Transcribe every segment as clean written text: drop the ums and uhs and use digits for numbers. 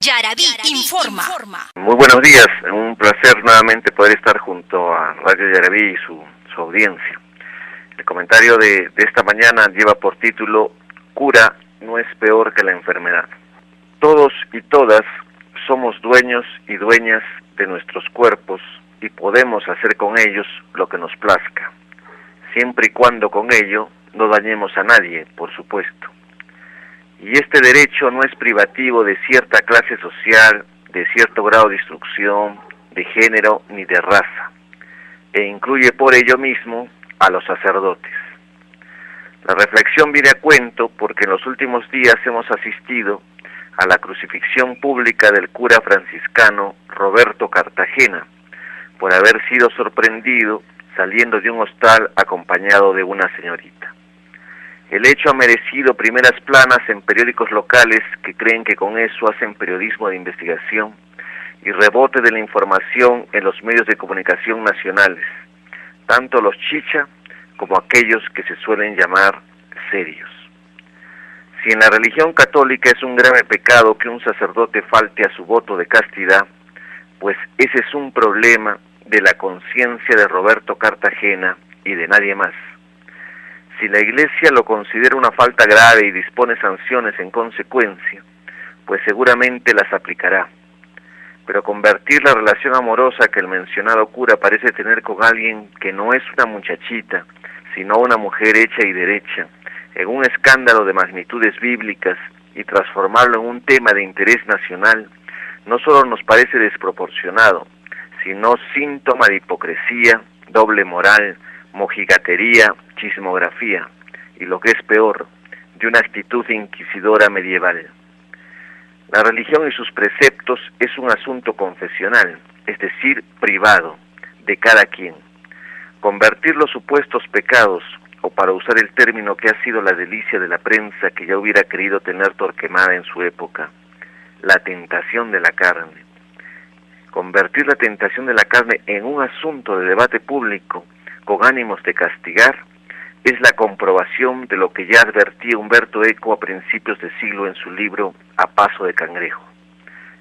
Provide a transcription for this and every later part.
Yaraví informa. Muy buenos días, un placer nuevamente poder estar junto a Radio Yaraví y su audiencia. El comentario de esta mañana lleva por título: Cura no es peor que la enfermedad. Todos y todas somos dueños y dueñas de nuestros cuerpos y podemos hacer con ellos lo que nos plazca, siempre y cuando con ello no dañemos a nadie, por supuesto. Y este derecho no es privativo de cierta clase social, de cierto grado de instrucción, de género ni de raza, e incluye por ello mismo a los sacerdotes. La reflexión viene a cuento porque en los últimos días hemos asistido a la crucifixión pública del cura franciscano Roberto Cartagena, por haber sido sorprendido saliendo de un hostal acompañado de una señorita. El hecho ha merecido primeras planas en periódicos locales que creen que con eso hacen periodismo de investigación y rebote de la información en los medios de comunicación nacionales, tanto los chicha como aquellos que se suelen llamar serios. Si en la religión católica es un grave pecado que un sacerdote falte a su voto de castidad, pues ese es un problema de la conciencia de Roberto Cartagena y de nadie más. Si la Iglesia lo considera una falta grave y dispone sanciones en consecuencia, pues seguramente las aplicará. Pero convertir la relación amorosa que el mencionado cura parece tener con alguien que no es una muchachita, sino una mujer hecha y derecha, en un escándalo de magnitudes bíblicas y transformarlo en un tema de interés nacional, no solo nos parece desproporcionado, sino síntoma de hipocresía, doble moral, mojigatería, chismografía, y lo que es peor, de una actitud inquisidora medieval. La religión y sus preceptos es un asunto confesional, es decir, privado, de cada quien. Convertir los supuestos pecados, o para usar el término que ha sido la delicia de la prensa que ya hubiera querido tener Torquemada en su época, la tentación de la carne. Convertir la tentación de la carne en un asunto de debate público con ánimos de castigar es la comprobación de lo que ya advertía Humberto Eco a principios de siglo en su libro A Paso de Cangrejo.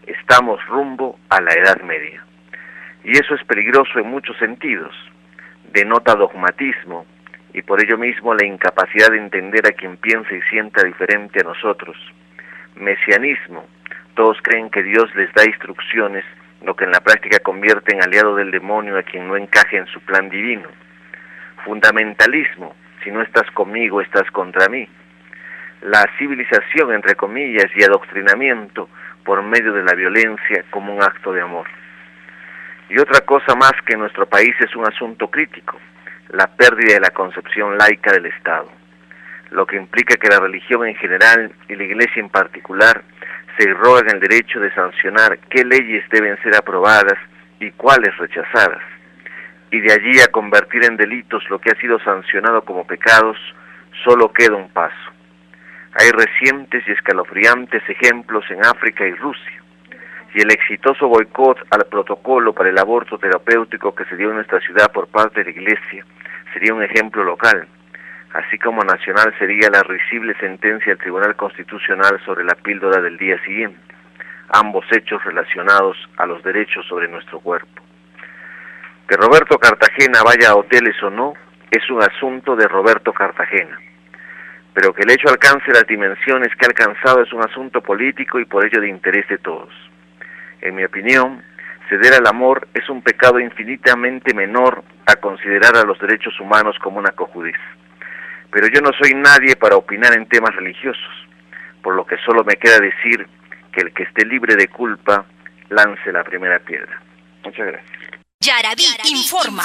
Estamos rumbo a la Edad Media. Y eso es peligroso en muchos sentidos. Denota dogmatismo y por ello mismo la incapacidad de entender a quien piensa y sienta diferente a nosotros. Mesianismo. Todos creen que Dios les da instrucciones, lo que en la práctica convierte en aliado del demonio a quien no encaje en su plan divino. Fundamentalismo. Si no estás conmigo, estás contra mí. La civilización, entre comillas, y adoctrinamiento por medio de la violencia como un acto de amor. Y otra cosa más que en nuestro país es un asunto crítico, la pérdida de la concepción laica del Estado, lo que implica que la religión en general y la Iglesia en particular se irrogan el derecho de sancionar qué leyes deben ser aprobadas y cuáles rechazadas, y de allí a convertir en delitos lo que ha sido sancionado como pecados, solo queda un paso. Hay recientes y escalofriantes ejemplos en África y Rusia, y el exitoso boicot al protocolo para el aborto terapéutico que se dio en nuestra ciudad por parte de la Iglesia sería un ejemplo local, así como nacional sería la risible sentencia del Tribunal Constitucional sobre la píldora del día siguiente, ambos hechos relacionados a los derechos sobre nuestro cuerpo. Que Roberto Cartagena vaya a hoteles o no, es un asunto de Roberto Cartagena, pero que el hecho alcance las dimensiones que ha alcanzado es un asunto político y por ello de interés de todos. En mi opinión, ceder al amor es un pecado infinitamente menor a considerar a los derechos humanos como una cojudez. Pero yo no soy nadie para opinar en temas religiosos, por lo que solo me queda decir que el que esté libre de culpa lance la primera piedra. Muchas gracias. Yaraví informa.